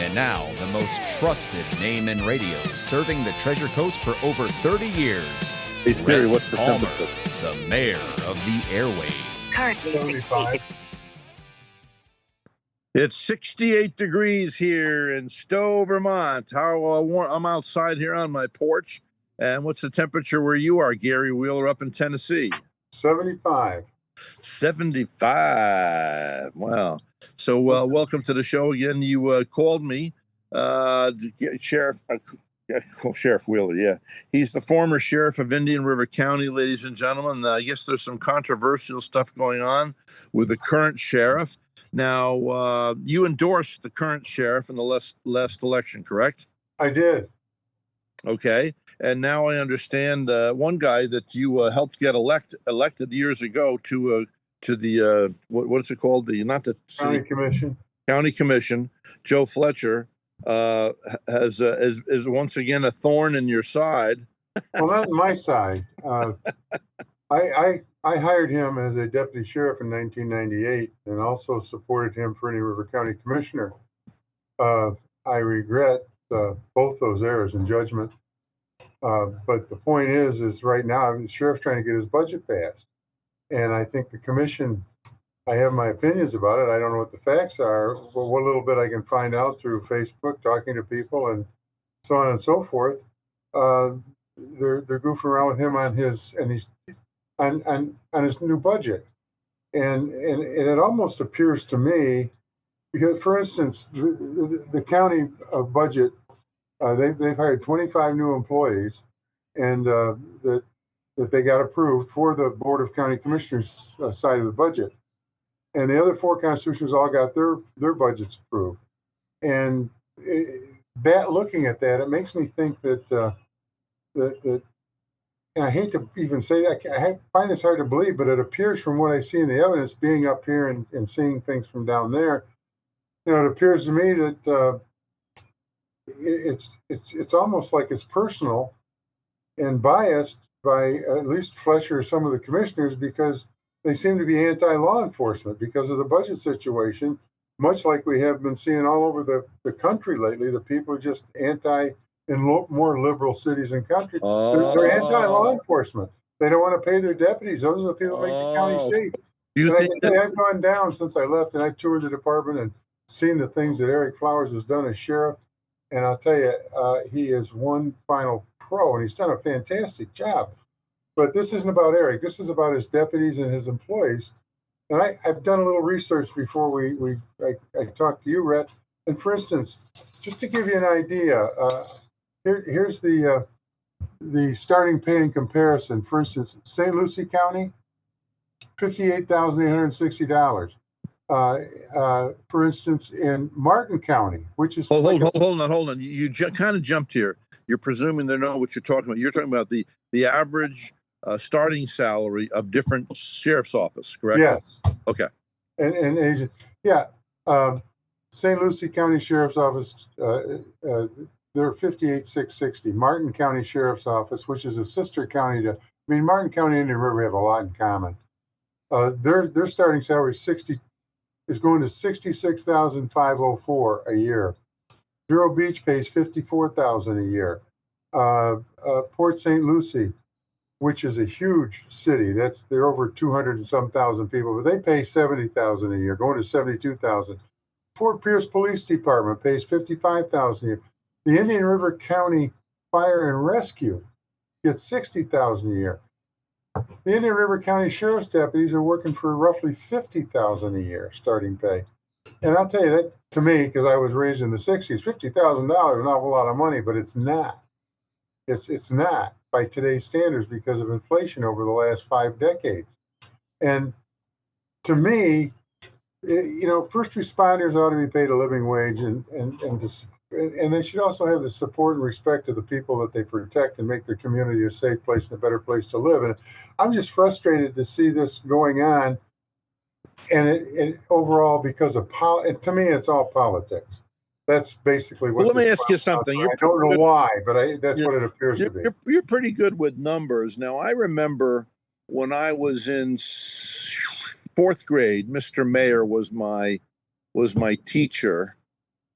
And now, the most trusted name in radio, serving the Treasure Coast for over 30 years. Hey, Siri, what's the Palmer, temperature? the mayor of the airwaves. Currently 75. It's 68 degrees here in Stowe, Vermont. How warm? I'm outside here on my porch. And what's the temperature where you are, Gary Wheeler, up in Tennessee? 75. 75. Wow. So welcome to the show again. You called me, Sheriff Wheeler. Yeah, he's the former sheriff of Indian River County, ladies and gentlemen. I guess there's some controversial stuff going on with the current sheriff. Now, you endorsed the current sheriff in the last election, correct? I did. Okay. And now I understand one guy that you helped get elected years ago to the what's it called? Not the County Commission. County Commission. Joe Fletcher is once again a thorn in your side. Well, not on my side. I hired him as a deputy sheriff in 1998 and also supported him for Indian River County Commissioner. I regret both those errors in judgment. But the point is right now the sheriff's trying to get his budget passed. And I think the commission, I have my opinions about it. I don't know what the facts are, but what little bit I can find out through Facebook, talking to people and so on and so forth. They're goofing around with him on his new budget. And it almost appears to me, because for instance, the county budget, they've hired 25 new employees, and that they got approved for the Board of County Commissioners side of the budget, and the other four constitutions all got their budgets approved. And looking at that, it makes me think that and I hate to even say that, I find this hard to believe, but it appears from what I see in the evidence, being up here and seeing things from down there, it appears to me that it's almost like it's personal and biased by at least Fletcher or some of the commissioners, because they seem to be anti-law enforcement because of the budget situation, much like we have been seeing all over the country lately. The people are just anti in more liberal cities and countries. They're anti-law enforcement. They don't want to pay their deputies. Those are the people that make the county safe. I've gone down since I left, and I toured the department and seen the things that Eric Flowers has done as sheriff. And I'll tell you, he is one final pro, and he's done a fantastic job. But this isn't about Eric. This is about his deputies and his employees. And I've done a little research before I talked to you, Rhett. And for instance, just to give you an idea, here's the starting pay in comparison. For instance, St. Lucie County, $58,860. For instance, in Martin County, which is hold on. You kind of jumped here. You're presuming they know what you're talking about. You're talking about the average starting salary of different sheriff's office, correct? Yes. Okay. And agent, yeah. St. Lucie County Sheriff's Office, they're $58,660. Martin County Sheriff's Office, which is a sister county to, Martin County and Indian River have a lot in common. Their starting salary is going to $66,504 a year. Vero Beach pays $54,000 a year. Port St. Lucie, which is a huge city, they're over 200 and some thousand people, but they pay $70,000 a year, going to $72,000. Fort Pierce Police Department pays $55,000 a year. The Indian River County Fire and Rescue gets $60,000 a year. The Indian River County Sheriff's deputies are working for roughly $50,000 a year starting pay. And I'll tell you that, to me, because I was raised in the 60s, $50,000 is an awful lot of money, but it's not. It's not by today's standards because of inflation over the last 5 decades. And to me, first responders ought to be paid a living wage, and they should also have the support and respect of the people that they protect and make their community a safe place and a better place to live. And I'm just frustrated to see this going on, and it overall because of and to me, it's all politics. That's basically what. Well, let me ask you something. I don't know why, but that's what it appears to be. You're pretty good with numbers. Now, I remember when I was in 4th grade, Mr. Mayer was my teacher,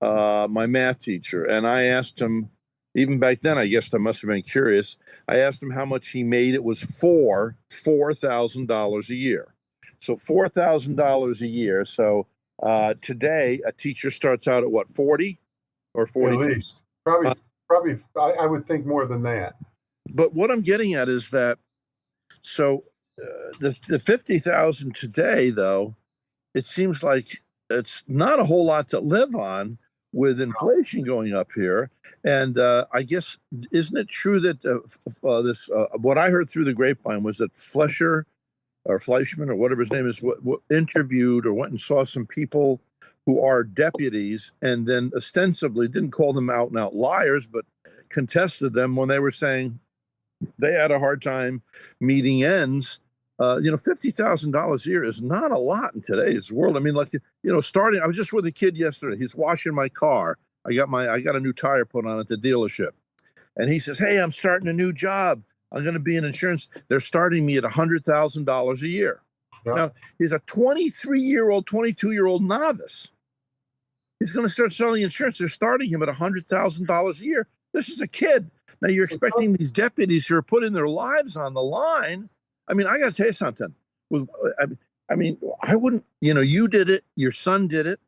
my math teacher, and I asked him, even back then, I guess I must have been curious. I asked him how much he made. It was $4,000 a year. So $4,000 a year. So today, a teacher starts out at what, 40 or 40? At least. Probably, I would think more than that. But what I'm getting at is that, so the 50,000 today, though, it seems like it's not a whole lot to live on with inflation going up here. And I guess, isn't it true that what I heard through the grapevine was that Fleishman or whatever his name is, what interviewed or went and saw some people who are deputies, and then ostensibly didn't call them out and out liars, but contested them when they were saying they had a hard time meeting ends. $50,000 a year is not a lot in today's world. I mean, like, starting, I was just with a kid yesterday. He's washing my car. I got a new tire put on at the dealership. And he says, "Hey, I'm starting a new job. I'm going to be in insurance. They're starting me at $100,000 a year." Yeah. Now, he's a 23-year-old, 22-year-old novice. He's going to start selling insurance. They're starting him at $100,000 a year. This is a kid. Now, you're expecting these deputies who are putting their lives on the line. I mean, I got to tell you something. I mean, I wouldn't, you did it, your son did it.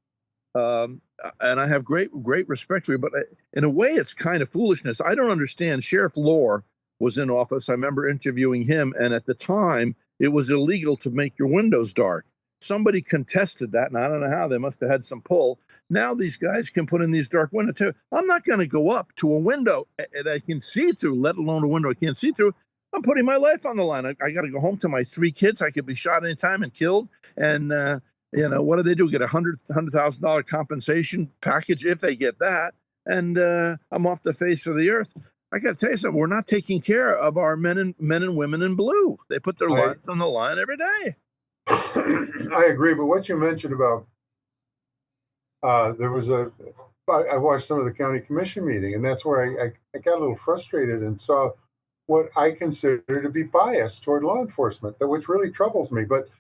And I have great respect for you, but in a way, it's kind of foolishness. I don't understand. Sheriff Lohr was in office. I remember interviewing him. And at the time, it was illegal to make your windows dark. Somebody contested that, and I don't know how. They must have had some pull. Now these guys can put in these dark windows too. I'm not going to go up to a window that I can see through, let alone a window I can't see through. I'm putting my life on the line. I got to go home to my 3 kids. I could be shot anytime and killed. And, what do they do? Get $100,000 compensation package if they get that. And I'm off the face of the earth. I got to tell you something. We're not taking care of our men and women in blue. They put their lives on the line every day. I agree. But what you mentioned about I watched some of the county commission meeting, and that's where I got a little frustrated and saw what I consider to be bias toward law enforcement, which really troubles me. But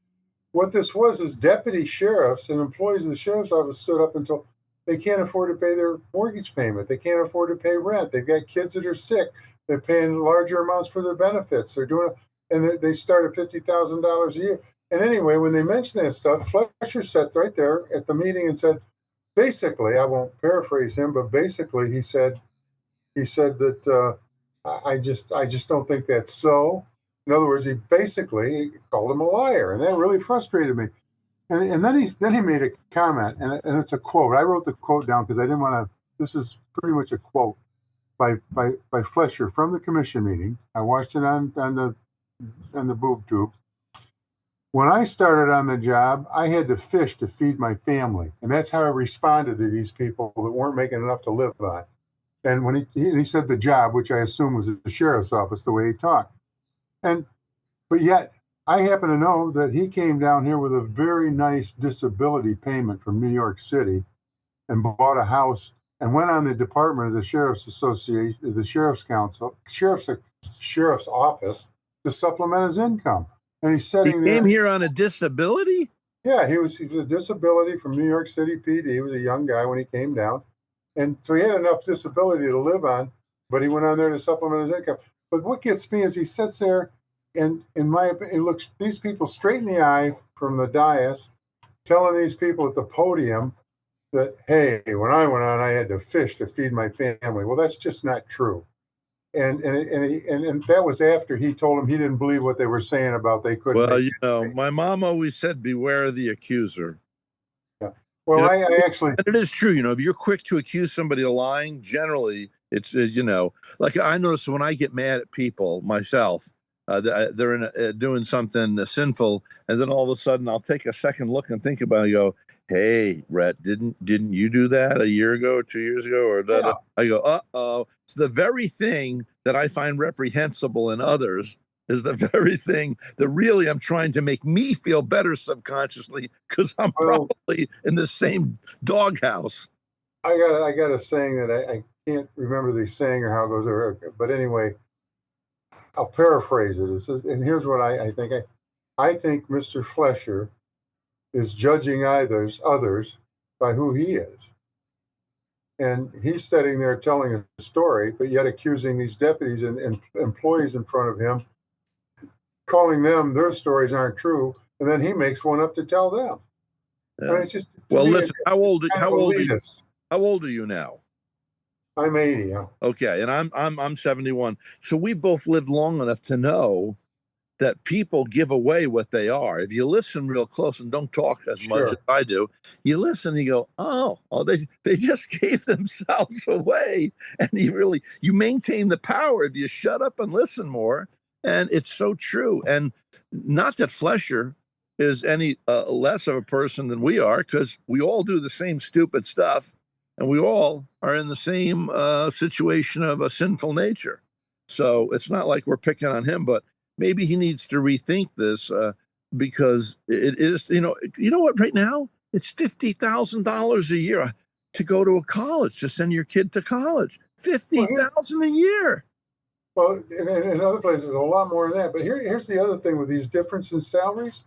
what this was is deputy sheriffs and employees of the sheriff's office stood up and told they can't afford to pay their mortgage payment. They can't afford to pay rent. They've got kids that are sick. They're paying larger amounts for their benefits. They're doing, and they start at $50,000 a year. And anyway, when they mentioned that stuff, Fleischer sat right there at the meeting and said, basically, I won't paraphrase him, but basically he said that I just don't think that's so. In other words, he basically called him a liar, and that really frustrated me. And then he made a comment, and it's a quote. I wrote the quote down because I didn't want to. This is pretty much a quote by Fleischer from the commission meeting. I watched it on the boob tube. When I started on the job, I had to fish to feed my family, and that's how I responded to these people that weren't making enough to live on. And when he said the job, which I assume was the sheriff's office, the way he talked, but yet I happen to know that he came down here with a very nice disability payment from New York City, and bought a house and went on the department of the Sheriff's Association, the Sheriff's Council, Sheriff's Office to supplement his income. And he's sitting there. He came here on a disability? Yeah, he was a disability from New York City PD. He was a young guy when he came down. And so he had enough disability to live on, but he went on there to supplement his income. But what gets me is he sits there and, in my opinion, looks these people straight in the eye from the dais, telling these people at the podium that, hey, when I went on, I had to fish to feed my family. Well, that's just not true. And that was after he told them he didn't believe what they were saying about they couldn't. Well, my mom always said, beware the accuser. Yeah. Well, I actually... And it is true, if you're quick to accuse somebody of lying, generally, it's, like I notice when I get mad at people myself, they're doing something sinful, and then all of a sudden I'll take a second look and think about it and go, hey, Rhett, didn't you do that a year ago or 2 years ago? Or yeah. I go, uh-oh. It's the very thing that I find reprehensible in others is the very thing that really I'm trying to make me feel better subconsciously because I'm probably in the same doghouse. I got a saying that I can't remember the saying or how it goes, but anyway, I'll paraphrase it. It says, and here's what I think. I think Mr. Fleischer is judging others by who he is. And he's sitting there telling a story, but yet accusing these deputies and employees in front of him, calling them their stories aren't true, and then he makes one up to tell them. Yeah. I mean, it's just Well, me, listen. How old elitist. how old are you now? I'm 80. Yeah. Okay, and I'm 71. So we both lived long enough to know that people give away what they are. If you listen real close and don't talk as much Sure. as I do, you listen and you go, oh, they just gave themselves away. And you maintain the power if you shut up and listen more. And it's so true. And not that Fletcher is any less of a person than we are, because we all do the same stupid stuff. And we all are in the same situation of a sinful nature. So it's not like we're picking on him, but maybe he needs to rethink this because it is, you know what, right now, it's $50,000 a year to go to a college, to send your kid to college. $50,000 a year. Well, in other places, a lot more than that. But here's the other thing with these difference in salaries.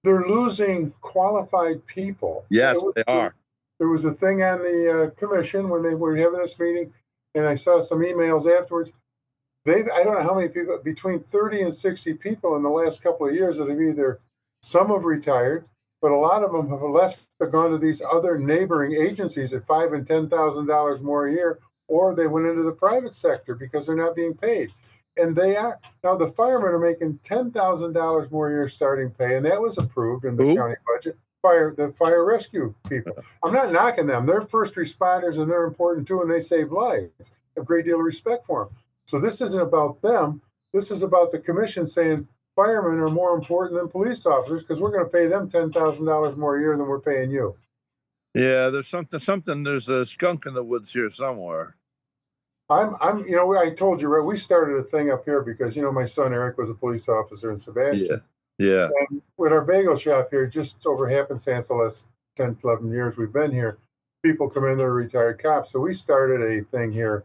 They're losing qualified people. Yes, they are. There was a thing on the commission when they were having this meeting, and I saw some emails afterwards. I don't know how many people, between 30 and 60 people in the last couple of years that have either, some have retired, but a lot of them have left, gone to these other neighboring agencies at $5,000 and $10,000 more a year, or they went into the private sector because they're not being paid. And they are now, the firemen are making $10,000 more a year starting pay, and that was approved in the county budget. The fire rescue people. I'm not knocking them; they're first responders, and they're important too, and they save lives. I have a great deal of respect for them. So this isn't about them. This is about the commission saying firemen are more important than police officers because we're going to pay them $10,000 more a year than we're paying you. Yeah, there's something. There's a skunk in the woods here somewhere. I told you, right? We started a thing up here because, my son Eric was a police officer in Sebastian. Yeah. And with our bagel shop here, just over happenstance the last 10, 11 years we've been here, people come in, they're retired cops. So we started a thing here.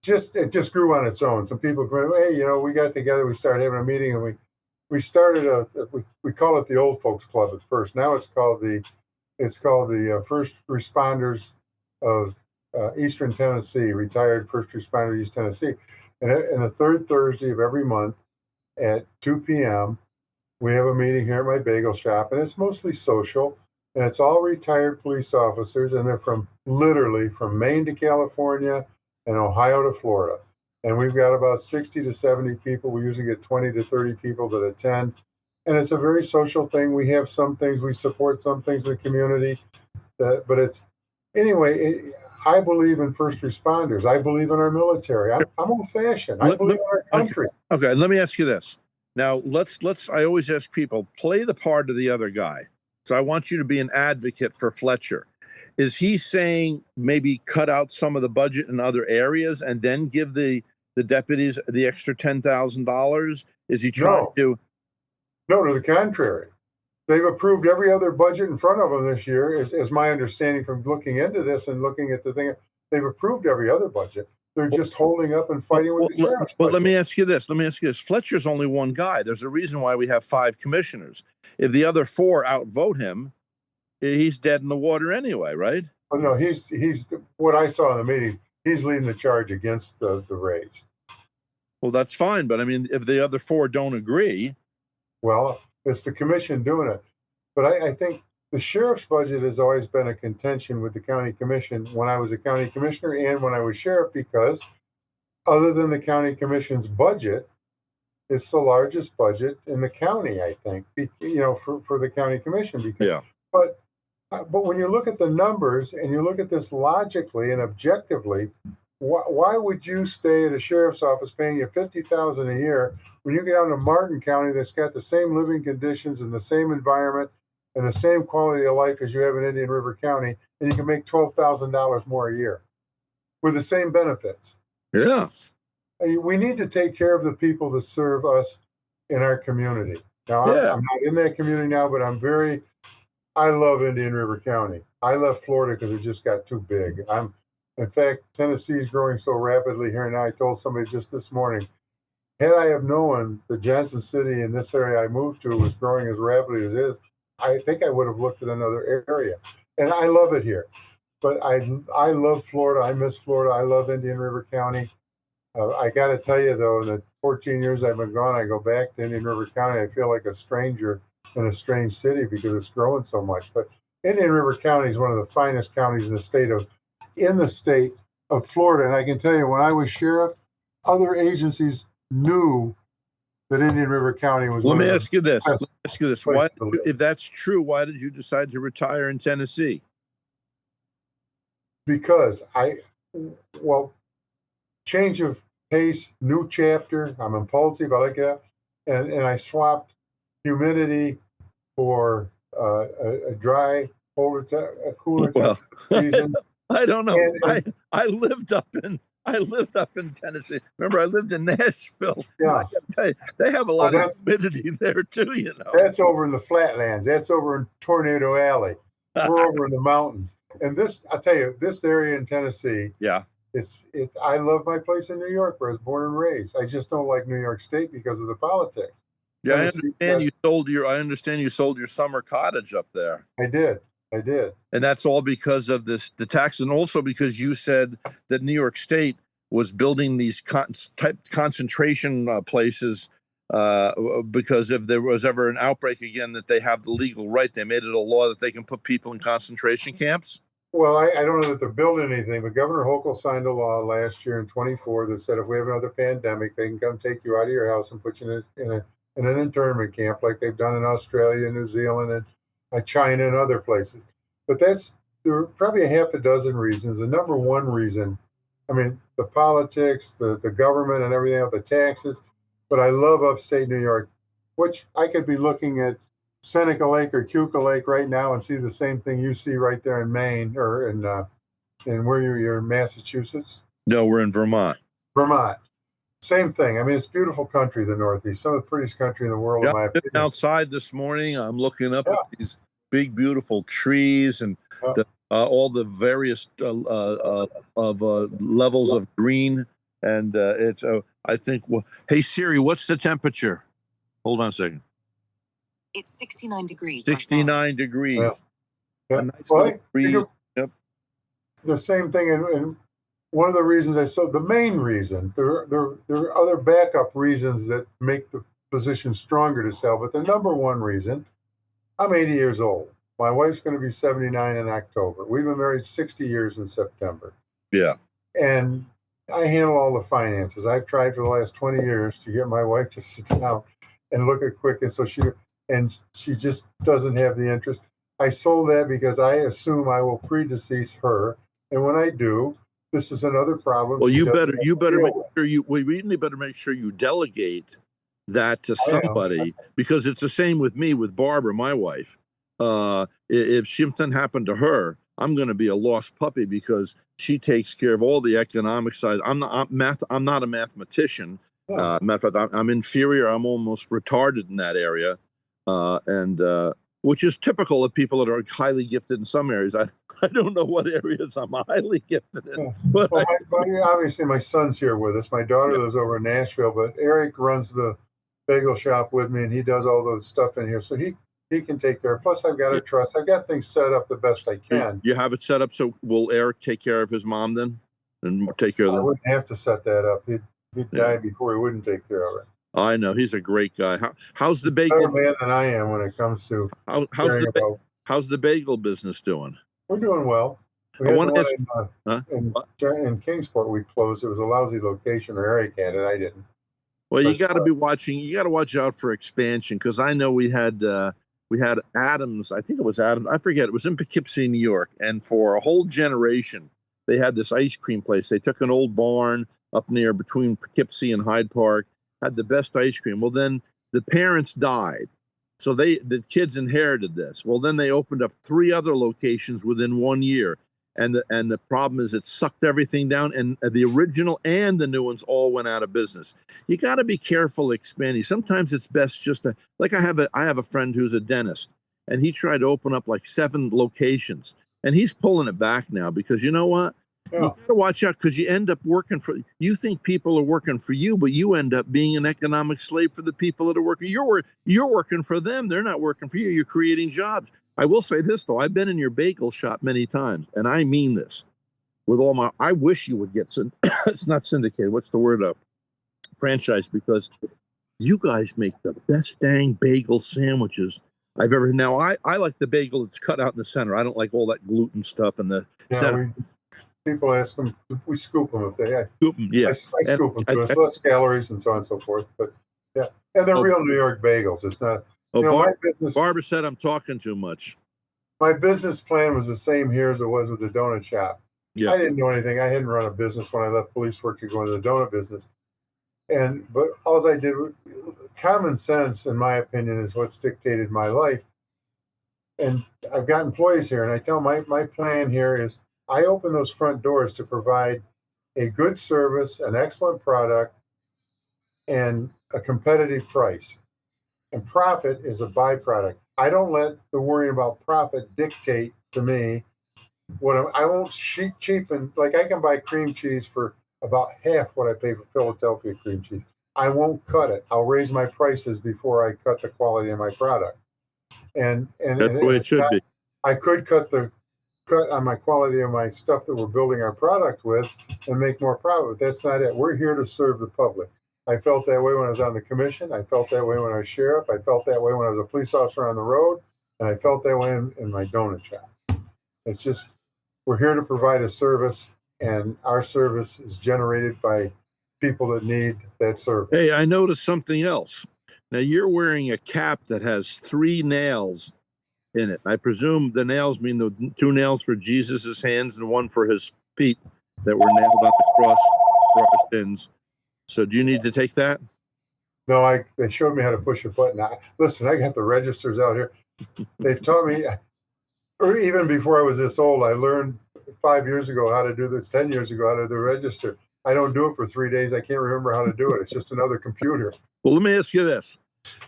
It just grew on its own. Some people come in, hey, we got together, we started having a meeting, and we started we call it the Old Folks Club at first. Now it's called the First Responders of Eastern Tennessee, retired first responder East Tennessee. And the third Thursday of every month at 2 p.m., we have a meeting here at my bagel shop, and it's mostly social, and it's all retired police officers, and they're literally from Maine to California and Ohio to Florida. And we've got about 60 to 70 people. We usually get 20 to 30 people that attend. And it's a very social thing. We have some things, we support some things in the community. I believe in first responders. I believe in our military. I'm old-fashioned. I believe in our country. Okay, let me ask you this. Now, I always ask people, play the part of the other guy. So I want you to be an advocate for Fletcher. Is he saying maybe cut out some of the budget in other areas and then give the deputies the extra $10,000? Is he trying to? No, to the contrary. They've approved every other budget in front of them this year, is my understanding from looking into this and looking at the thing. They've approved every other budget. They're just holding up and fighting with the sheriff's budget. But let me ask you this. Fletcher's only one guy. There's a reason why we have 5 commissioners. If the other 4 outvote him, he's dead in the water anyway, right? Oh, no, he's what I saw in the meeting. He's leading the charge against the raise. Well, that's fine, but I mean, if the other 4 don't agree, well, it's the commission doing it. But I think the sheriff's budget has always been a contention with the county commission when I was a county commissioner and when I was sheriff, because other than the county commission's budget, it's the largest budget in the county, I think, for the county commission. But when you look at the numbers and you look at this logically and objectively, why would you stay at a sheriff's office paying you $50,000 a year when you get down to Martin County that's got the same living conditions and the same environment and the same quality of life as you have in Indian River County, and you can make $12,000 more a year with the same benefits? Yeah. We need to take care of the people that serve us in our community. Now, I'm not in that community now, but I love Indian River County. I left Florida because it just got too big. In fact, Tennessee is growing so rapidly here now. I told somebody just this morning, had I have known that Johnson City in this area I moved to was growing as rapidly as it is, I think I would have looked at another area. and I love it here. But I love Florida. I miss Florida. I love Indian River County. I got to tell you, though, in the 14 years I've been gone, I go back to Indian River County. I feel like a stranger in a strange city because it's growing so much. But Indian River County is one of the finest counties in the state of Florida. And I can tell you, when I was sheriff, other agencies knew that Indian River County was. Let me ask you this. Why, to if that's true, why did you decide to retire in Tennessee? Because change of pace, new chapter. I'm impulsive. I like it, and I swapped humidity for a dry, cooler season. I don't know. I lived up in Tennessee. Remember, I lived in Nashville. Yeah, they have a lot of humidity there too. You know, that's over in the flatlands. That's over in Tornado Alley. We're over in the mountains. And I tell you, this area in Tennessee. Yeah. I love my place in New York where I was born and raised. I just don't like New York State because of the politics. Yeah, I understand you sold your summer cottage up there. I did. And that's all because of the tax, and also because you said that New York State was building these concentration places because if there was ever an outbreak again, that they have the legal right. They made it a law that they can put people in concentration camps. Well, I don't know that they're building anything, but Governor Hochul signed a law last year in 24 that said if we have another pandemic, they can come take you out of your house and put you in an internment camp like they've done in Australia, New Zealand, and China and other places. But there are probably a half a dozen reasons. The number one reason, I mean, the politics, the government and everything else, the taxes, but I love upstate New York, which I could be looking at Seneca Lake or Keuka Lake right now and see the same thing you see right there in Maine or in where you're in Massachusetts. No, we're in Vermont. Same thing. I mean, it's beautiful country, the Northeast. Some of the prettiest country in the world. Yeah, in my I've been opinion. outside this morning. I'm looking up at these big, beautiful trees and all the various levels of green. And it's. I think. Well, hey Siri, what's the temperature? Hold on a second. It's 69 degrees. 69 degrees. Yeah. A nice breeze. Yep. The same thing, and one of the reasons the main reason, there are other backup reasons that make the position stronger to sell, but the number one reason, I'm 80 years old. My wife's going to be 79 in October. We've been married 60 years in September. Yeah. And I handle all the finances. I've tried for the last 20 years to get my wife to sit down and look at Quick, and so she just doesn't have the interest. I sold that because I assume I will predecease her, and when I do, this is another problem. Well, you better make sure we really better make sure you delegate that to somebody, because it's the same with me, with Barbara, my wife. If something happened to her, I'm going to be a lost puppy because she takes care of all the economic side. I'm not a mathematician. Matter of fact, I'm inferior. I'm almost retarded in that area. And which is typical of people that are highly gifted in some areas. I don't know what areas I'm highly gifted in. But obviously, my son's here with us. My daughter lives over in Nashville, but Eric runs the bagel shop with me, and he does all the stuff in here. So he can take care of. Plus, I've got a trust. I've got things set up the best I can. You have it set up. So will Eric take care of his mom then, and take care of them? I wouldn't have to set that up. He'd die before he wouldn't take care of it. I know, he's a great guy. How's the bagel? Better man than I am when it comes to how's the bagel business doing? We're doing well. We had one in Kingsport. We closed. It was a lousy location. Or Eric had it. I didn't. Well, you got to be watching. You got to watch out for expansion, because I know we had Adams. I think it was Adams. I forget. It was in Poughkeepsie, New York, and for a whole generation, they had this ice cream place. They took an old barn up near between Poughkeepsie and Hyde Park. Had the best ice cream. Well, then the parents died, so the kids inherited this. Well, then they opened up 3 other locations within 1 year, and the problem is it sucked everything down, and the original and the new ones all went out of business. You got to be careful expanding. Sometimes it's best just to, like I have a friend who's a dentist, and he tried to open up like 7 locations, and he's pulling it back now because you know what? You got to watch out, because you end up you think people are working for you, but you end up being an economic slave for the people that are working. You're working for them. They're not working for you. You're creating jobs. I will say this, though. I've been in your bagel shop many times, and I mean this with all my. I wish you would get it's not syndicated. What's the word? Franchise, because you guys make the best dang bagel sandwiches I've ever. Now, I like the bagel that's cut out in the center. I don't like all that gluten stuff in the center. People ask them, we scoop them if they have. Scoop them, yeah. I scoop them too. It's less calories and so on and so forth. But yeah, and they're real New York bagels. It's not. My business. Barbara said I'm talking too much. My business plan was the same here as it was with the donut shop. Yeah. I didn't know anything. I hadn't run a business when I left police work to go into the donut business. But all I did, common sense, in my opinion, is what's dictated my life. And I've got employees here, and I tell my plan here is I open those front doors to provide a good service, an excellent product, and a competitive price. And profit is a byproduct. I don't let the worrying about profit dictate to me I won't cheapen. Like, I can buy cream cheese for about half what I pay for Philadelphia cream cheese. I won't cut it. I'll raise my prices before I cut the quality of my product. And that's the way it should be. I could cut on my quality of my stuff that we're building our product with and make more profit. That's not it. We're here to serve the public. I felt that way when I was on the commission. I felt that way when I was sheriff. I felt that way when I was a police officer on the road. And I felt that way in my donut shop. It's just, we're here to provide a service, and our service is generated by people that need that service. Hey, I noticed something else. Now, you're wearing a cap that has 3 nails in it. I presume the nails mean the 2 nails for Jesus's hands and 1 for his feet that were nailed on the cross for our sins. So do you need to take that? No, they showed me how to push a button. Listen, I got the registers out here. They've taught me, or even before I was this old, I learned 5 years ago how to do this, 10 years ago how to do the register. I don't do it for 3 days. I can't remember how to do it. It's just another computer. Well, let me ask you this.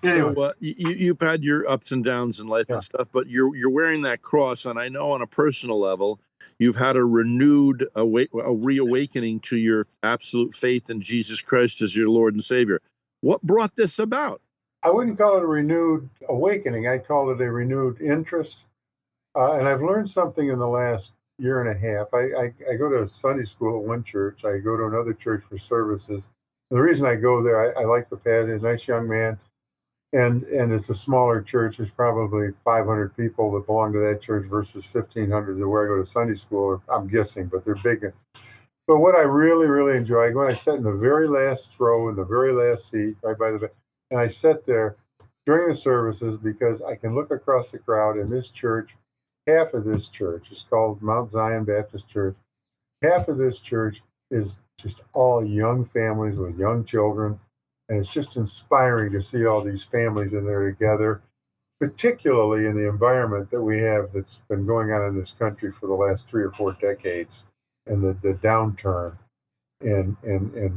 Anyway. So, you've had your ups and downs in life and stuff, but you're wearing that cross, and I know on a personal level, you've had a renewed reawakening to your absolute faith in Jesus Christ as your Lord and Savior. What brought this about? I wouldn't call it a renewed awakening. I'd call it a renewed interest. And I've learned something in the last year and a half. I go to Sunday school at one church. I go to another church for services. And the reason I go there, I like the pastor, a nice young man. And it's a smaller church. There's probably 500 people that belong to that church versus 1,500 where I go to Sunday school. I'm guessing, but they're big. But what I really, really enjoy, when I sat in the very last row, in the very last seat, right by the bed, and I sat there during the services because I can look across the crowd in this church. Half of this church is called Mount Zion Baptist Church. Half of this church is just all young families with young children. And it's just inspiring to see all these families in there together, particularly in the environment that we have that's been going on in this country for the last 3 or 4 decades, and the downturn in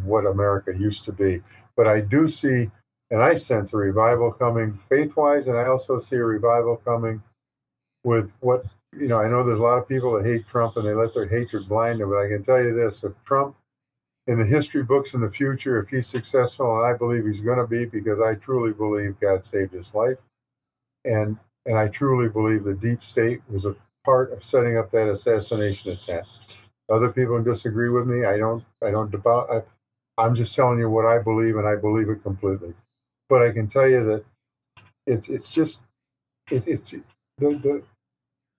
what America used to be. But I do see, and I sense a revival coming faith-wise, and I also see a revival coming with what, I know there's a lot of people that hate Trump and they let their hatred blind them, but I can tell you this, if Trump, in the history books in the future, if he's successful, and I believe he's going to be, because I truly believe God saved his life, and I truly believe the deep state was a part of setting up that assassination attempt. Other people disagree with me. I'm just telling you what I believe, and I believe it completely. But I can tell you that the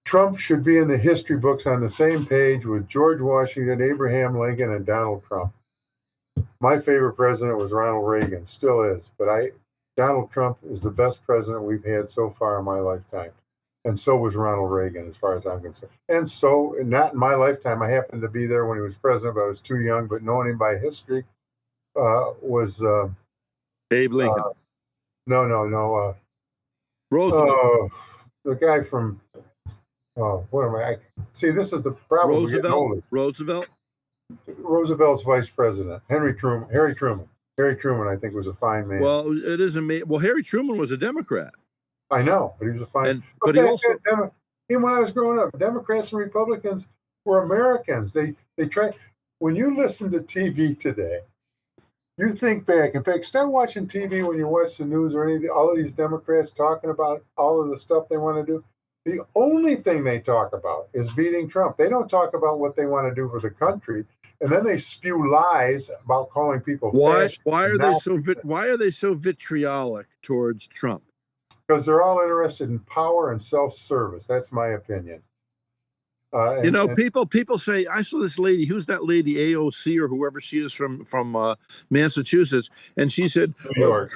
Trump should be in the history books on the same page with George Washington, Abraham Lincoln, and Donald Trump. My favorite president was Ronald Reagan, still is, but Donald Trump is the best president we've had so far in my lifetime. And so was Ronald Reagan, as far as I'm concerned. And so, not in my lifetime, I happened to be there when he was president, but I was too young, but knowing him by history was... Abe Lincoln. No. Roosevelt. The guy from... what am I? See, this is the problem. Roosevelt's vice president, Harry Truman. Harry Truman, I think, was a fine man. Well, it isn't me. Well, Harry Truman was a Democrat. I know, but he was a fine. But he also, even when I was growing up, Democrats and Republicans were Americans. They try. When you listen to TV today, you think back. In fact, start watching TV when you watch the news or all of these Democrats talking about all of the stuff they want to do. The only thing they talk about is beating Trump. They don't talk about what they want to do for the country. And then they spew lies about calling people fascists. Why are they so vitriolic towards Trump? Because they're all interested in power and self-service. That's my opinion. People say, I saw this lady, who's that lady, AOC or whoever she is from Massachusetts, and she said, New York.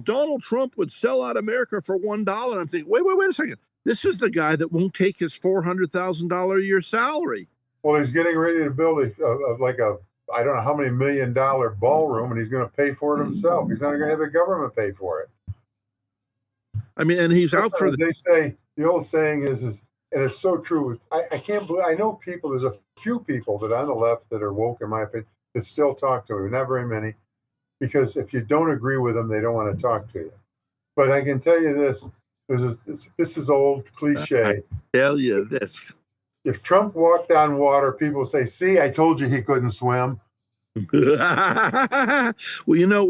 Donald Trump would sell out America for $1. I'm thinking, wait a second. This is the guy that won't take his $400,000 a year salary. Well, he's getting ready to build I don't know how many $1 million ballroom, and he's going to pay for it himself. He's not going to have the government pay for it. I mean, and he's out for as they say. The old saying is, and it's so true. I can't believe, I know people, there's a few people that on the left that are woke, in my opinion, that still talk to me. Not very many, because if you don't agree with them, they don't want to talk to you. But I can tell you this, this is old cliche. Tell you this. If Trump walked on water, people say, see, I told you he couldn't swim. Well,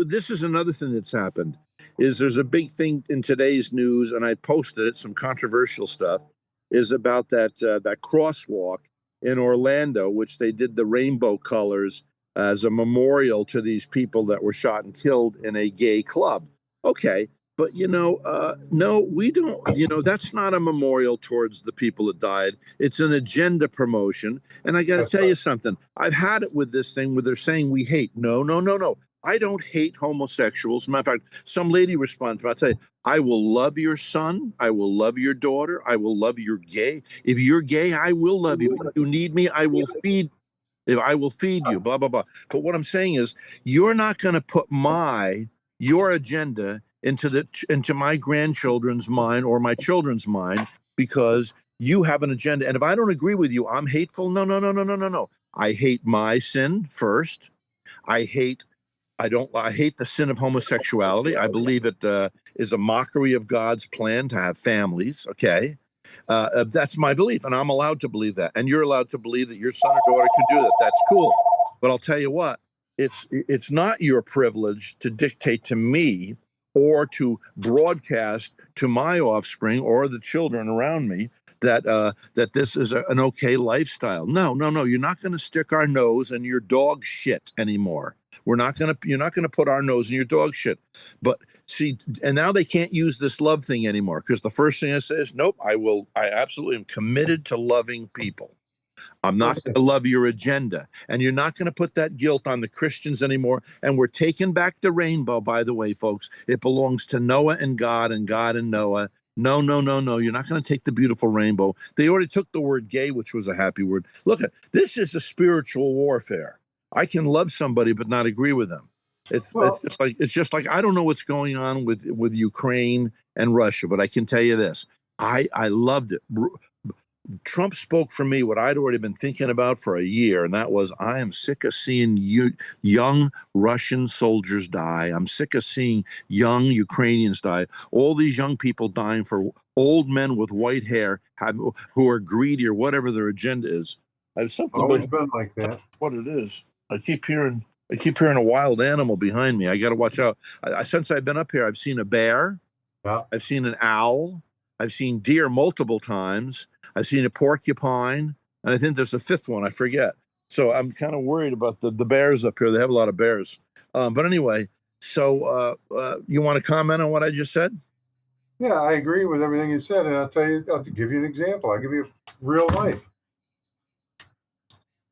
this is another thing that's happened, is there's a big thing in today's news, and I posted it, some controversial stuff, is about that crosswalk in Orlando, which they did the rainbow colors as a memorial to these people that were shot and killed in a gay club. Okay. But, no, we don't, that's not a memorial towards the people that died. It's an agenda promotion. And I got to tell you something. I've had it with this thing where they're saying we hate. No. I don't hate homosexuals. As a matter of fact, some lady responded, I'll tell you, I will love your son. I will love your daughter. I will love your gay. If you're gay, I will love you. If you need me, I will feed you, blah, blah, blah. But what I'm saying is, you're not going to put your agenda into my grandchildren's mind or my children's mind because you have an agenda. And if I don't agree with you, I'm hateful. No. I hate my sin first. I hate the sin of homosexuality. I believe it is a mockery of God's plan to have families. Okay. That's my belief, and I'm allowed to believe that. And you're allowed to believe that your son or daughter can do that. That's cool. But I'll tell you what, it's not your privilege to dictate to me or to broadcast to my offspring or the children around me that this is an okay lifestyle. No. You're not going to stick our nose in your dog shit anymore. You're not going to put our nose in your dog shit. But see, and now they can't use this love thing anymore, because the first thing I say is, nope, I absolutely am committed to loving people. I'm not going to love your agenda. And you're not going to put that guilt on the Christians anymore. And we're taking back the rainbow, by the way, folks. It belongs to Noah and God and Noah. No. You're not going to take the beautiful rainbow. They already took the word gay, which was a happy word. Look, this is a spiritual warfare. I can love somebody but not agree with them. It's just like I don't know what's going on with Ukraine and Russia, but I can tell you this. I loved it. Trump spoke for me what I'd already been thinking about for a year, and that was, I am sick of seeing young Russian soldiers die. I'm sick of seeing young Ukrainians die. All these young people dying for old men with white hair who are greedy or whatever their agenda is. It's always been like that. What it is. I keep hearing a wild animal behind me. I got to watch out. Since I've been up here, I've seen a bear. Yeah. I've seen an owl. I've seen deer multiple times. I've seen a porcupine, and I think there's a fifth one. I forget. So I'm kind of worried about the bears up here. They have a lot of bears. But anyway, so you want to comment on what I just said? Yeah, I agree with everything you said, and I'll give you an example. I'll give you real life.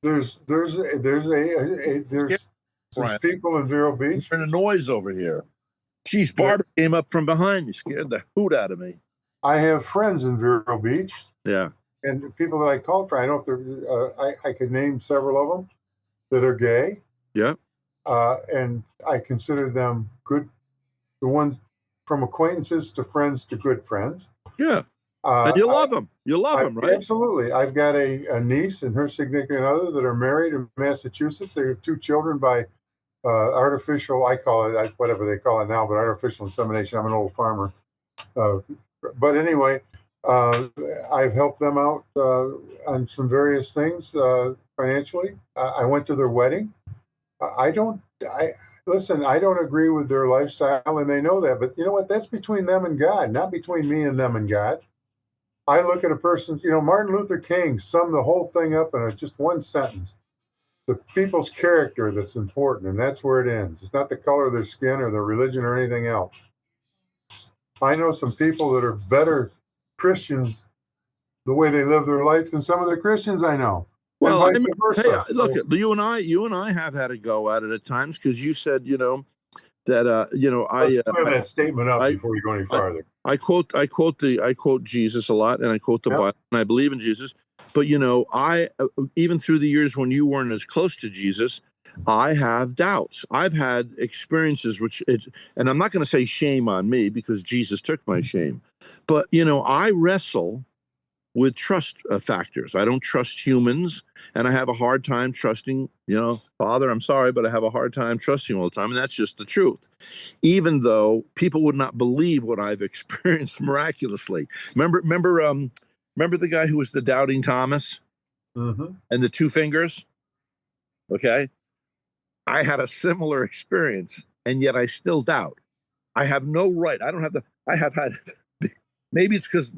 There's people in Vero Beach. There's a noise over here. Geez, Barbara came up from behind me, scared the hoot out of me. I have friends in Vero Beach. Yeah. And people that I call for, I don't know if I could name several of them that are gay. Yeah. And I consider them good, the ones from acquaintances to friends to good friends. Yeah. And you love them. You love them, right? Absolutely. I've got a niece and her significant other that are married in Massachusetts. They have 2 children by artificial, I call it, whatever they call it now, but artificial insemination. I'm an old farmer. But anyway, I've helped them out on some various things financially. I went to their wedding. I don't agree with their lifestyle, and they know that. But you know what? That's between them and God, not between me and them and God. I look at a person, Martin Luther King summed the whole thing up in just one sentence. The people's character that's important, and that's where it ends. It's not the color of their skin or their religion or anything else. I know some people that are better Christians the way they live their life than some of the Christians I know. Well, and vice versa. Hey, look, you and I have had a go at it at times, because you said, that Let's clear that statement up before you go any farther. I quote Jesus a lot, and I quote the Bible, and I believe in Jesus. But I even through the years when you weren't as close to Jesus, I have doubts. I've had experiences and I'm not going to say shame on me, because Jesus took my shame. But I wrestle with trust factors. I don't trust humans, and I have a hard time trusting, Father, I'm sorry, but I have a hard time trusting all the time. And that's just the truth. Even though people would not believe what I've experienced miraculously. Remember the guy who was the doubting Thomas and the two fingers? Okay. I had a similar experience, and yet I still doubt. I have no right. I have had, maybe it's because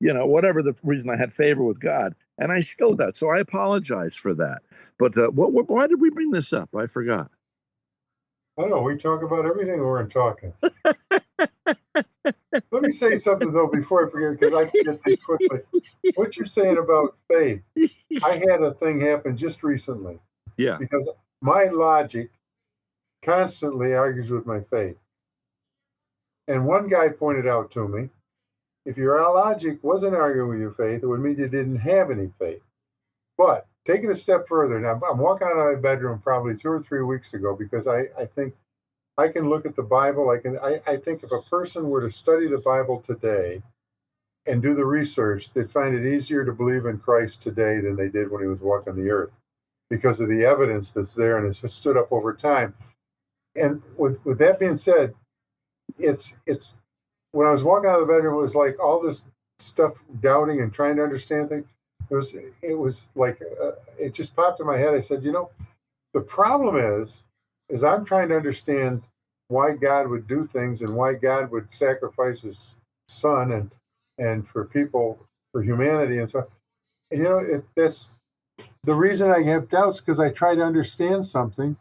whatever the reason, I had favor with God, and I still doubt. So I apologize for that. But why did we bring this up? I forgot. I don't know. We talk about everything we're talking. Let me say something, though, before I forget, because I forget things quickly. What you're saying about faith, I had a thing happen just recently. Yeah. Because my logic constantly argues with my faith. And one guy pointed out to me, if your logic wasn't arguing with your faith, it would mean you didn't have any faith. But take it a step further. Now, I'm walking out of my bedroom probably 2 or 3 weeks ago, because I think I can look at the Bible. I think if a person were to study the Bible today and do the research, they'd find it easier to believe in Christ today than they did when he was walking the earth, because of the evidence that's there, and it's just stood up over time. And with that being said, it's when I was walking out of the bedroom, it was like all this stuff, doubting and trying to understand things. It was like it just popped in my head. I said, the problem is I'm trying to understand why God would do things and why God would sacrifice his son and for people, for humanity, and so. And that's the reason I have doubts, because I try to understand something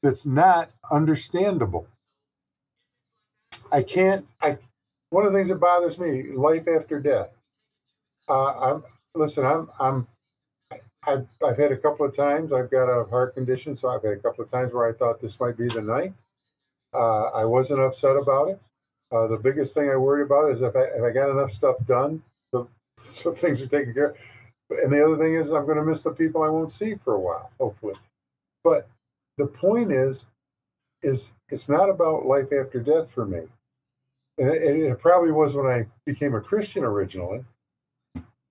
that's not understandable. One of the things that bothers me, life after death. I've had a couple of times. I've got a heart condition, so I've had a couple of times where I thought this might be the night. I wasn't upset about it. The biggest thing I worry about is if I got enough stuff done, so things are taken care of. And the other thing is I'm going to miss the people I won't see for a while, hopefully. But the point is it's not about life after death for me. And it probably was when I became a Christian originally.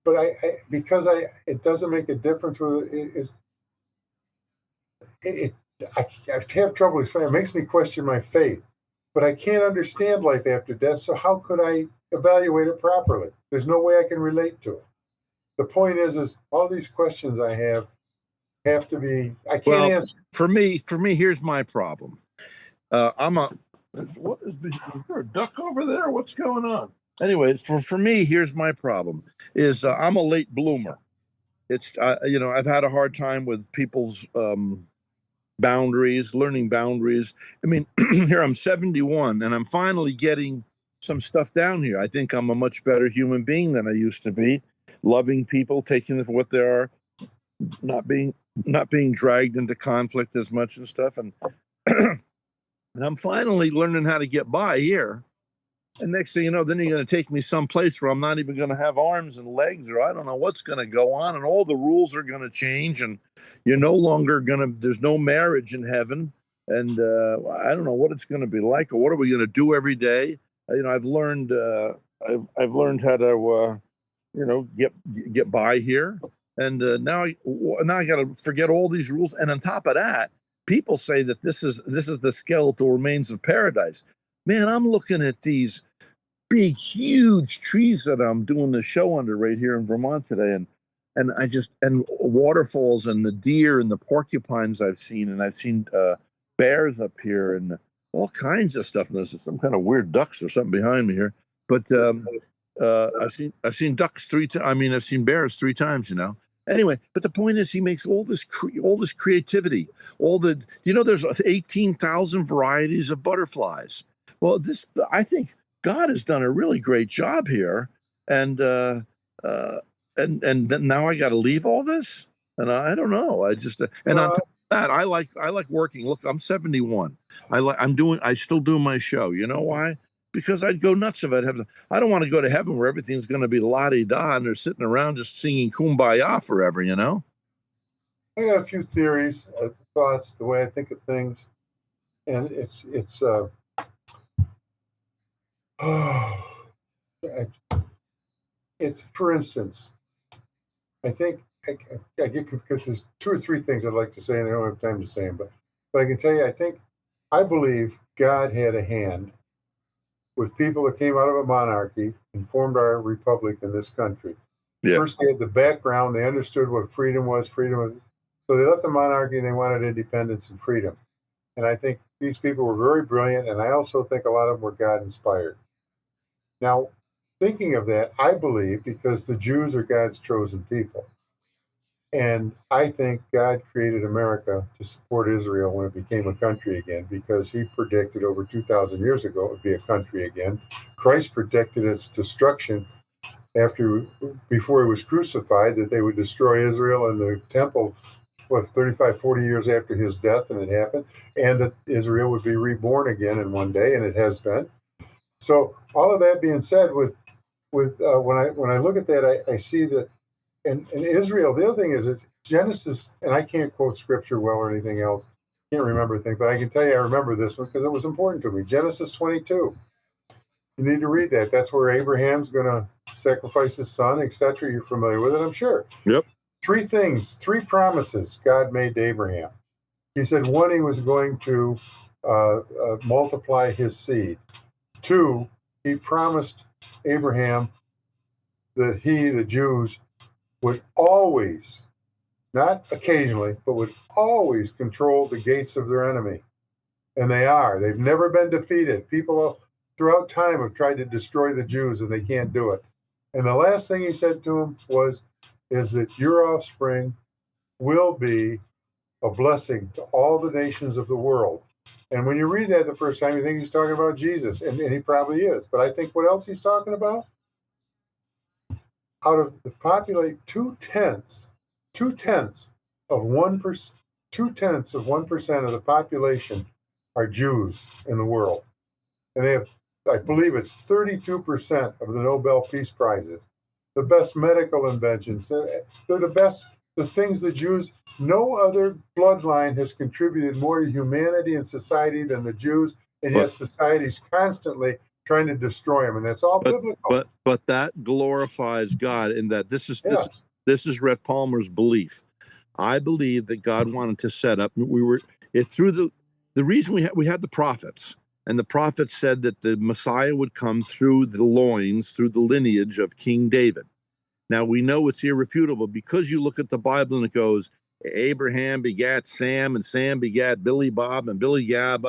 But it doesn't make a difference whether I have trouble explaining. It makes me question my faith, but I can't understand life after death. So how could I evaluate it properly? There's no way I can relate to it. The point is all these questions I have to be. I can't answer. For me, here's my problem. Is there a duck over there? What's going on? Anyway, for me, here's my problem: is I'm a late bloomer. It's I've had a hard time with people's boundaries, learning boundaries. I mean, here I'm 71, and I'm finally getting some stuff down here. I think I'm a much better human being than I used to be, loving people, taking them for what they are, not being dragged into conflict as much and stuff, and and I'm finally learning how to get by here. And next thing you know, then you're going to take me someplace where I'm not even going to have arms and legs, or I don't know what's going to go on, and all the rules are going to change, and you're no longer there's no marriage in heaven, and I don't know what it's going to be like, or what are we going to do every day? I've learned how to get by here, and now I got to forget all these rules, and on top of that, people say that this is the skeletal remains of paradise. Man, I'm looking at these big, huge trees that I'm doing the show under right here in Vermont today, and waterfalls and the deer and the porcupines I've seen, and I've seen bears up here and all kinds of stuff. And there's some kind of weird ducks or something behind me here, but I've seen ducks 3 times. I mean, I've seen bears 3 times. Anyway, but the point is, he makes all this creativity. There's 18,000 varieties of butterflies. Well, I think God has done a really great job here, and then now I got to leave all this, and I don't know. I just and on top of that, I like working. Look, I'm 71. I still do my show. You know why? Because I'd go nuts if I don't want to go to heaven where everything's going to be la-di-da and they're sitting around just singing Kumbaya forever, I got a few theories, thoughts, the way I think of things, and it's for instance, I think I get, because there's 2 or 3 things I'd like to say and I don't have time to say them, but I can tell you, I believe God had a hand with people that came out of a monarchy and formed our republic in this country. Yeah. First, they had the background. They understood what freedom was. So they left the monarchy and they wanted independence and freedom. And I think these people were very brilliant. And I also think a lot of them were God inspired. Now, thinking of that, I believe, because the Jews are God's chosen people. And I think God created America to support Israel when it became a country again, because he predicted over 2,000 years ago it would be a country again. Christ predicted its destruction before he was crucified, that they would destroy Israel and the temple, 35, 40 years after his death, and it happened, and that Israel would be reborn again in one day, and it has been. So all of that being said, when I look at that, I see that in Israel, the other thing is it's Genesis, and I can't quote scripture well or anything else. Can't remember things, but I can tell you I remember this one because it was important to me. Genesis 22. You need to read that. That's where Abraham's going to sacrifice his son, etc. You're familiar with it, I'm sure. Yep. 3 promises God made to Abraham. He said, 1, he was going to multiply his seed. 2, he promised Abraham that the Jews, would always, not occasionally, but would always control the gates of their enemy. And they are. They've never been defeated. People throughout time have tried to destroy the Jews, and they can't do it. And the last thing he said to him is that your offspring will be a blessing to all the nations of the world. And when you read that the first time, you think he's talking about Jesus, and he probably is. But I think what else he's talking about? Out of the populate 2/10 of 1%, 2/10 of the population are Jews in the world, and they have, I believe, it's 32% of the Nobel Peace Prizes, the best medical inventions. They're the best. The things the Jews, no other bloodline has contributed more to humanity and society than the Jews, and yet society's constantly trying to destroy them, and that's all biblical. But that glorifies God in that this is Rhett Palmer's belief. I believe that God wanted to set up. Through the reason we had the prophets, and the prophets said that the Messiah would come through the loins, through the lineage of King David. Now we know it's irrefutable because you look at the Bible and it goes, Abraham begat Sam, and Sam begat Billy Bob, and Billy Gab,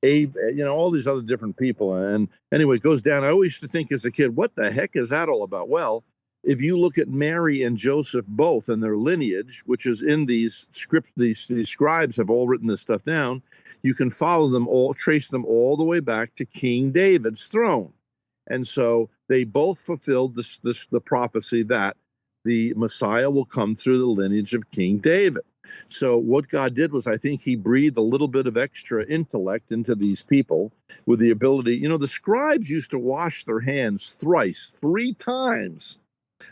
Abe, all these other different people. And anyway, it goes down. I always used to think as a kid, what the heck is that all about? Well, if you look at Mary and Joseph both and their lineage, which is in these scripts, these scribes have all written this stuff down, you can follow them all, trace them all the way back to King David's throne. And so they both fulfilled the prophecy that the Messiah will come through the lineage of King David. So what God did was, I think he breathed a little bit of extra intellect into these people with the ability, the scribes used to wash their hands 3 times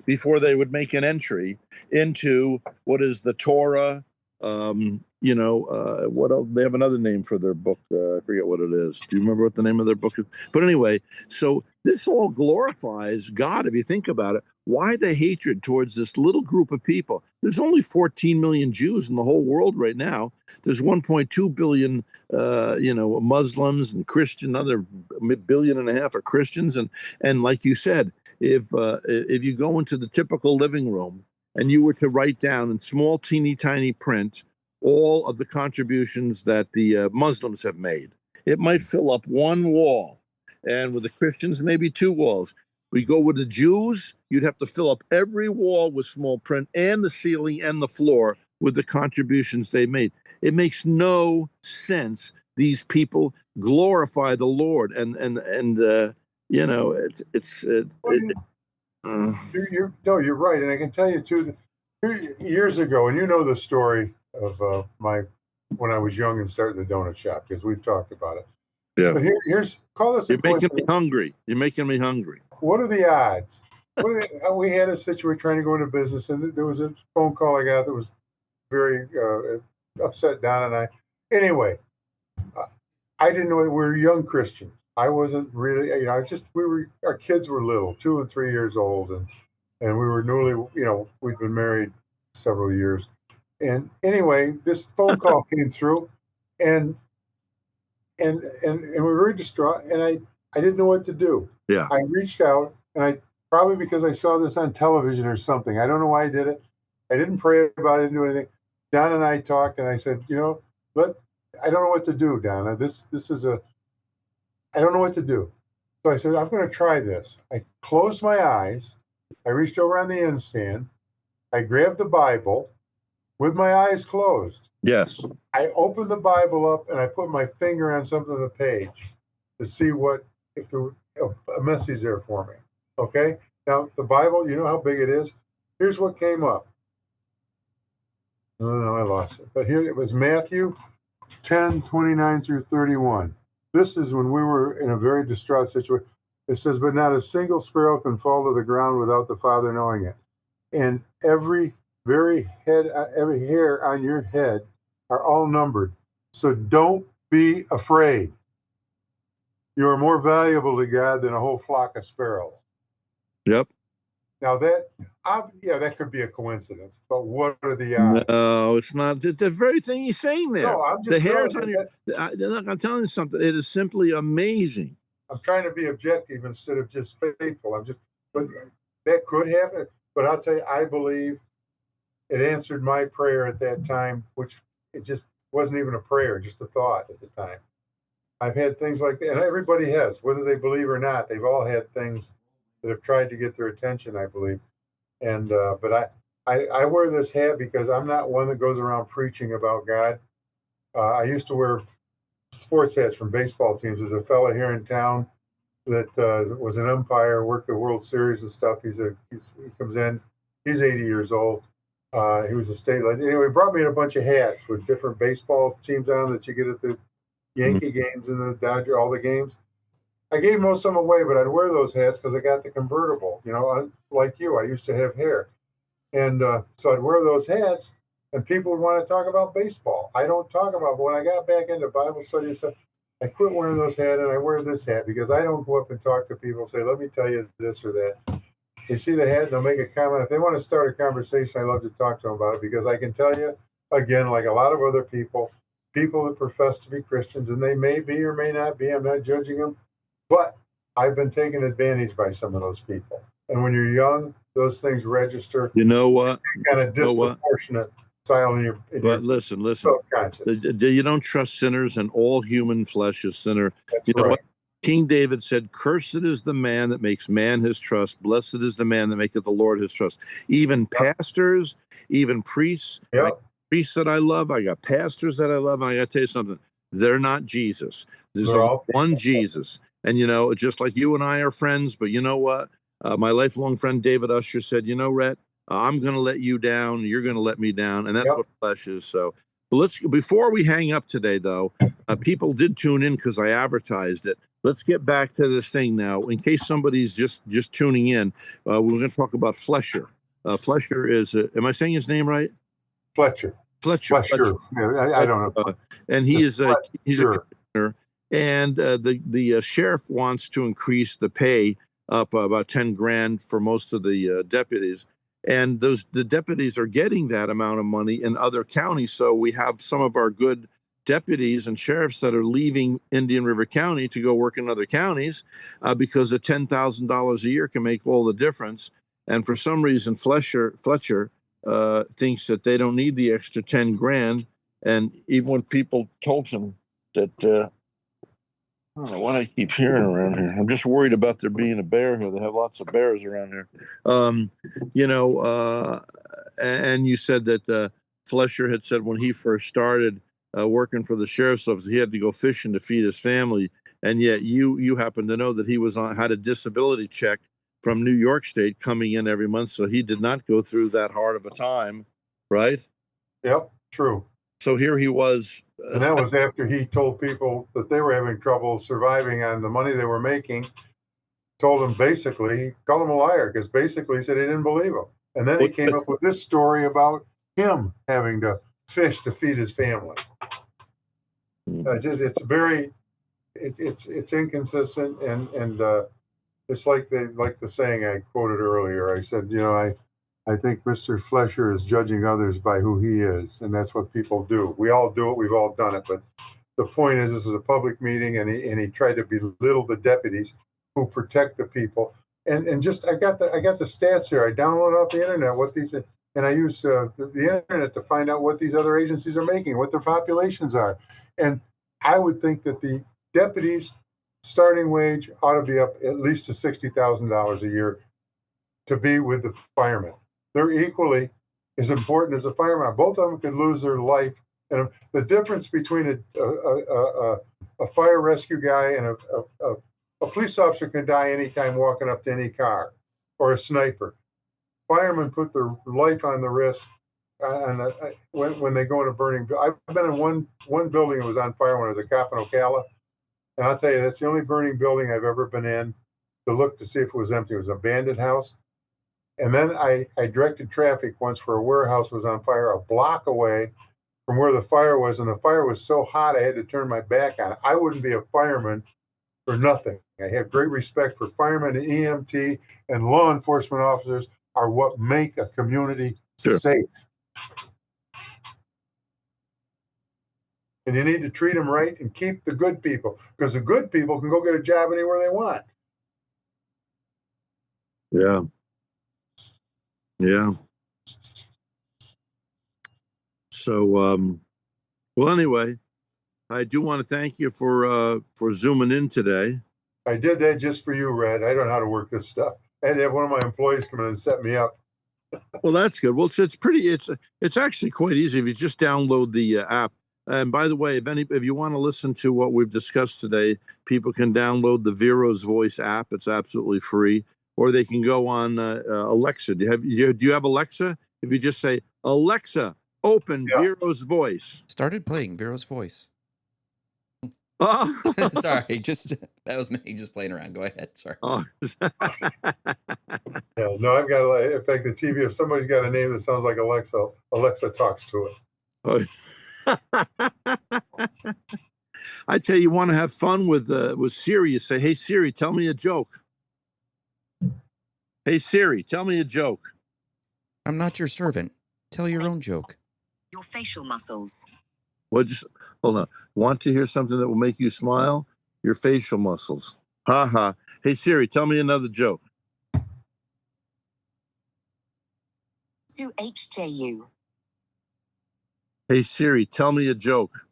before they would make an entry into what is the Torah. What else? They have another name for their book. I forget what it is. Do you remember what the name of their book is? But anyway, so this all glorifies God if you think about it. Why the hatred towards this little group of people? There's only 14 million Jews in the whole world right now. There's 1.2 billion, Muslims and Christian, another 1.5 billion are Christians. And like you said, if you go into the typical living room and you were to write down in small, teeny tiny print all of the contributions that the Muslims have made, it might fill up one wall. And with the Christians, maybe 2 walls. We go with the Jews, you'd have to fill up every wall with small print and the ceiling and the floor with the contributions they made. It makes no sense. These people glorify the Lord, and you know, you're right, and I can tell you too. Years ago, and you know the story of when I was young and starting the donut shop, because we've talked about it. Yeah. But here's call this. You're making me hungry. You're making me hungry. What are the odds? We had a situation trying to go into business, and there was a phone call I got that was very upset Don and I. Anyway, I didn't know we were young Christians. I wasn't really, our kids were little, 2 and 3 years old, and we were newly, we'd been married several years. And anyway, this phone call came through, and we were very distraught, and I didn't know what to do. Yeah. I reached out, and probably because I saw this on television or something. I don't know why I did it. I didn't pray about it, didn't do anything. Don and I talked, and I said, I don't know what to do, Donna. I don't know what to do. So I said, I'm going to try this. I closed my eyes. I reached over on the end stand. I grabbed the Bible with my eyes closed. Yes. I opened the Bible up, and I put my finger on something on the page to see if a message there for me. Okay? Now, the Bible, you know how big it is? Here's what came up. No, I lost it. But here it was Matthew 10:29 through 31. This is when we were in a very distraught situation. It says, but not a single sparrow can fall to the ground without the Father knowing it. And every hair on your head are all numbered. So don't be afraid. You are more valuable to God than a whole flock of sparrows. Yep. Now that could be a coincidence, but what are the odds? No, it's not. The very thing he's saying there. No, I'm just the hairs on your. Look, I'm telling you something. It is simply amazing. I'm trying to be objective instead of just faithful. But that could happen. But I'll tell you, I believe it answered my prayer at that time, which it just wasn't even a prayer, just a thought at the time. I've had things like that, and everybody has, whether they believe or not. They've all had things that have tried to get their attention, I believe. And but I wear this hat because I'm not one that goes around preaching about God. I used to wear sports hats from baseball teams. There's a fella here in town that was an umpire, worked the World Series and stuff. He comes in. He's 80 years old. He was a state legend. Anyway, he brought me in a bunch of hats with different baseball teams on that you get at the Yankee games and the Dodger, all the games. I gave most of them away, but I'd wear those hats because I got the convertible. Like you, I used to have hair. And so I'd wear those hats, and people would want to talk about baseball. I don't talk about, but when I got back into Bible study and stuff, I quit wearing those hats, and I wear this hat because I don't go up and talk to people and say, let me tell you this or that. They see the hat, and they'll make a comment. If they want to start a conversation, I love to talk to them about it because I can tell you, again, like a lot of other people that profess to be Christians, and they may be or may not be, I'm not judging them, but I've been taken advantage by some of those people. And when you're young, those things register. You know what? Kind of disproportionate style in your listen. subconscious. You don't trust sinners, and all human flesh is sinner. That's you know right. what? King David said, cursed is the man that makes man his trust. Blessed is the man that maketh the Lord his trust. Even pastors, even priests. Yep. Priests that I love, I got pastors that I love, and I got to tell you something. They're not Jesus. There's only one Jesus. And, just like you and I are friends, but you know what? My lifelong friend David Usher said, Rhett, I'm going to let you down. You're going to let me down. And that's what flesh is. So before we hang up today, though, people did tune in because I advertised it. Let's get back to this thing now. In case somebody's just tuning in, we're going to talk about Flesher. Flesher is, am I saying his name right? Fletcher. Yeah, I don't know. And he's a Sure. commissioner. And the sheriff wants to increase the pay up about 10 grand for most of the deputies. And the deputies are getting that amount of money in other counties. So we have some of our good deputies and sheriffs that are leaving Indian River County to go work in other counties because the $10,000 a year can make all the difference. And for some reason, Fletcher thinks that they don't need the extra 10 grand. And even when people told him that I don't know what I keep hearing around here. I'm just worried about there being a bear here. They have lots of bears around here. You know, and you said that Flesher had said when he first started working for the sheriff's office, he had to go fishing to feed his family. And yet you happen to know that he had a disability check from New York State coming in every month, so he did not go through that hard of a time, right? Yep, true. So here he was. And that was after he told people that they were having trouble surviving on the money they were making. Told them basically, he called him a liar because basically he said he didn't believe him. And then he came up with this story about him having to fish to feed his family. It's very, it's inconsistent, and it's like the saying I quoted earlier. I said, I think Mr. Flesher is judging others by who he is, and that's what people do. We all do it. We've all done it. But the point is, this was a public meeting, and he tried to belittle the deputies who protect the people. And just I got the stats here. I downloaded off the internet what these, and I use the internet to find out what these other agencies are making, what their populations are. And I would think that the deputies' starting wage ought to be up at least to $60,000 a year to be with the firemen. They're equally as important as a fireman. Both of them could lose their life. And the difference between a fire rescue guy and a police officer can die anytime walking up to any car, or a sniper. Firemen put their life on the risk when they go in a burning. I've been in one building that was on fire when I was a cop in Ocala. And I'll tell you, that's the only burning building I've ever been in to look to see if it was empty. It was an abandoned house. And then I directed traffic once for a warehouse that was on fire a block away from where the fire was. And the fire was so hot, I had to turn my back on it. I wouldn't be a fireman for nothing. I have great respect for firemen and EMT, and law enforcement officers are what make a community safe. And you need to treat them right and keep the good people, because the good people can go get a job anywhere they want. Yeah. Yeah. So, well, anyway, I do want to thank you for zooming in today. I did that just for you, Rhett. I don't know how to work this stuff. I had to have one of my employees come in and set me up. Well, that's good. Well, it's actually quite easy if you just download the app. And by the way, if you want to listen to what we've discussed today, people can download the Vero's Voice app. It's absolutely free. Or they can go on Alexa. Do you have Alexa? If you just say, Alexa, open Vero's Voice. Started playing Vero's Voice. Oh. Sorry, that was me just playing around. Go ahead. Sorry. Oh. Yeah, no, I've got, in fact, the TV, if somebody's got a name that sounds like Alexa, Alexa talks to it. Oh. I tell you, want to have fun with Siri. You say, hey, Siri, tell me a joke. Hey, Siri, tell me a joke. I'm not your servant. Tell your own joke. Your facial muscles. Well, just hold on. Want to hear something that will make you smile? Your facial muscles. Ha ha. Hey, Siri, tell me another joke. 2HJU. Hey, Siri, tell me a joke.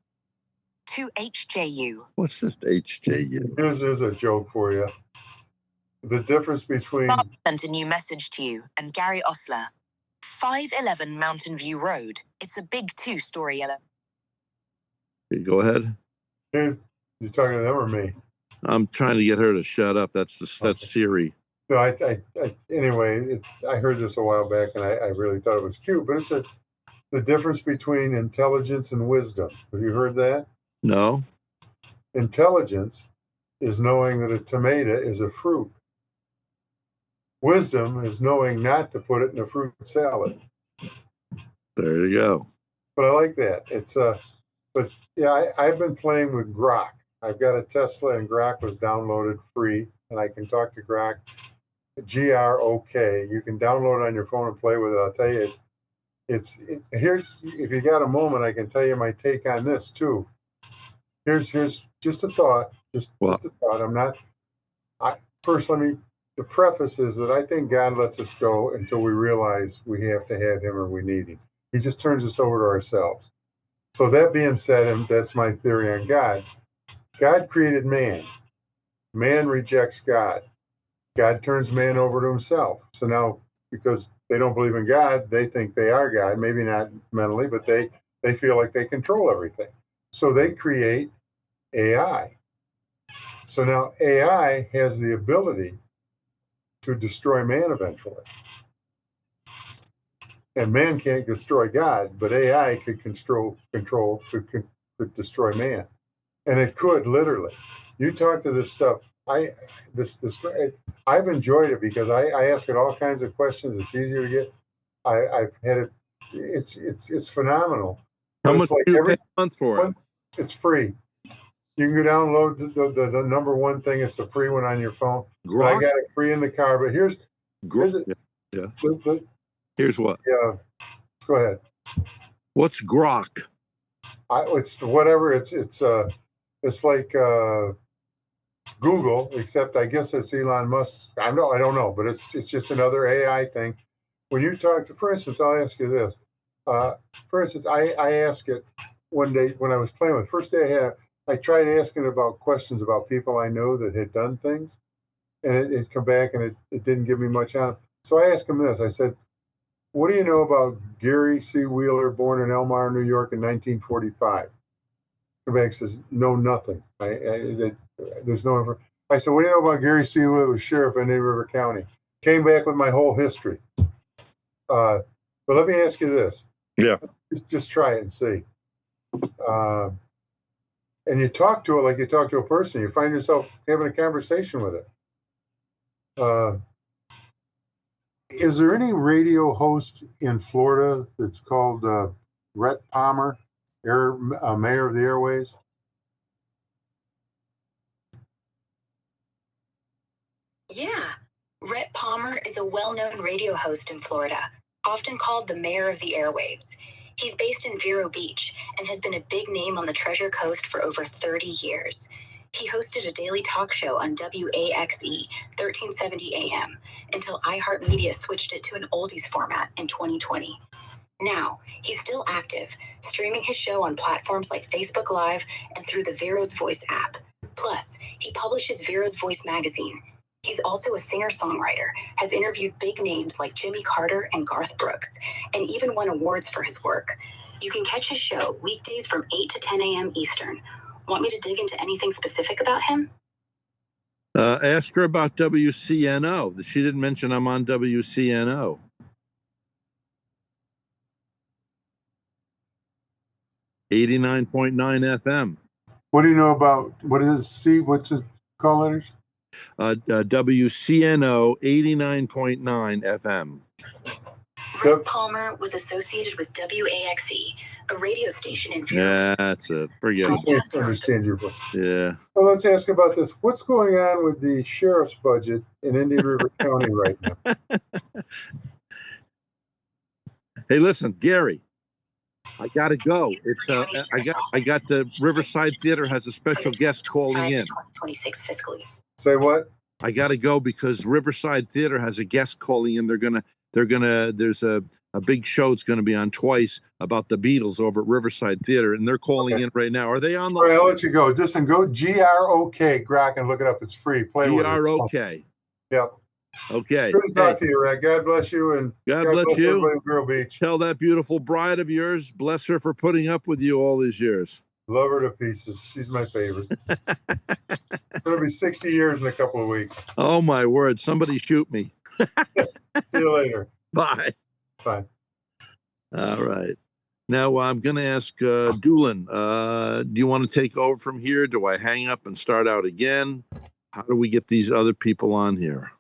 2HJU. What's this HJU? Here's a joke for you. The difference between... Bob sent a new message to you and Gary Osler. 511 Mountain View Road. It's a big 2-story yellow. Go ahead. You talking to them or me? I'm trying to get her to shut up. That's Siri. No, anyway, I heard this a while back, and I really thought it was cute. But it's the difference between intelligence and wisdom. Have you heard that? No. Intelligence is knowing that a tomato is a fruit. Wisdom is knowing not to put it in a fruit salad. There you go. But I like that. But yeah, I've been playing with Grok. I've got a Tesla, and Grok was downloaded free, and I can talk to Grok. GROK. You can download it on your phone and play with it. I'll tell you, here's if you got a moment, I can tell you my take on this too. Here's just a thought. Just a thought. The preface is that I think God lets us go until we realize we have to have him or we need him. He just turns us over to ourselves. So that being said, and that's my theory on God, God created man. Man rejects God. God turns man over to himself. So now, because they don't believe in God, they think they are God. Maybe not mentally, but they feel like they control everything. So they create AI. So now AI has the ability to destroy man eventually. And man can't destroy God, but AI could could destroy man. And it could literally. You talk to this stuff. I've enjoyed it because I ask it all kinds of questions. It's easier to get. I've had it. It's phenomenal. How But much it's like do you every pay a month for it? it's free. You can go download the number one thing. It's the free one on your phone. But I Grok? got it free in the car. But here's Grok. it. Yeah. The, Here's what. yeah. Go ahead. What's Grok? It's whatever. It's like Google, except I guess it's Elon Musk. I don't know, but it's just another AI thing. When you talk to, for instance, I'll ask you this. For instance, I asked it one day when I was playing with. First day I tried asking about questions about people I know that had done things, and it come back and it didn't give me much on. So I asked him this. I said, "What do you know about Gary C. Wheeler, born in Elmar, New York, in 1945?" Come back and says, "No, nothing. There's no information." I said, "What do you know about Gary C. Wheeler, was sheriff in Indian River County?" Came back with my whole history. But let me ask you this. Yeah. Just try it and see. And you talk to it like you talk to a person. You find yourself having a conversation with it. Is there any radio host in Florida that's called Rhett Palmer, mayor of the airways? Yeah. Rhett Palmer is a well-known radio host in Florida, often called the mayor of the airwaves. He's based in Vero Beach and has been a big name on the Treasure Coast for over 30 years. He hosted a daily talk show on WAXE 1370 AM until iHeartMedia switched it to an oldies format in 2020. Now, he's still active, streaming his show on platforms like Facebook Live and through the Vero's Voice app. Plus, he publishes Vero's Voice magazine. He's also a singer-songwriter, has interviewed big names like Jimmy Carter and Garth Brooks, and even won awards for his work. You can catch his show weekdays from 8 to 10 a.m. Eastern. Want me to dig into anything specific about him? Ask her about WCNO. She didn't mention I'm on WCNO. .9 FM. What do you know about, what's the call letters? WCNO 89.9 FM. Rhett Palmer was associated with WAXE, a radio station in Vero. Yeah, that's it. Forget I it. can't understand your book. Yeah. Well, let's ask about this. What's going on with the sheriff's budget in Indian River County right now? Hey, listen, Gary, I gotta go. It's I got the Riverside Theater has a special guest calling in. 2026 fiscally. Say what? I gotta go because Riverside Theater has a guest calling in. There's a big show it's gonna be on twice about the Beatles over at Riverside Theater, and they're calling in right now. Are they on the All right, I'll let you go. Just go GROK, Grok, and look it up. It's free. Play with it. GROK? Yep. Okay. Good to talk to you, Rhett. God bless you, and God bless you. everybody in Vero Beach. Tell that beautiful bride of yours, bless her for putting up with you all these years. Love her to pieces. She's my favorite. It's going to be 60 years in a couple of weeks. Oh, my word. Somebody shoot me. See you later. Bye. Bye. All right. Now, I'm going to ask Doolin, do you want to take over from here? Do I hang up and start out again? How do we get these other people on here?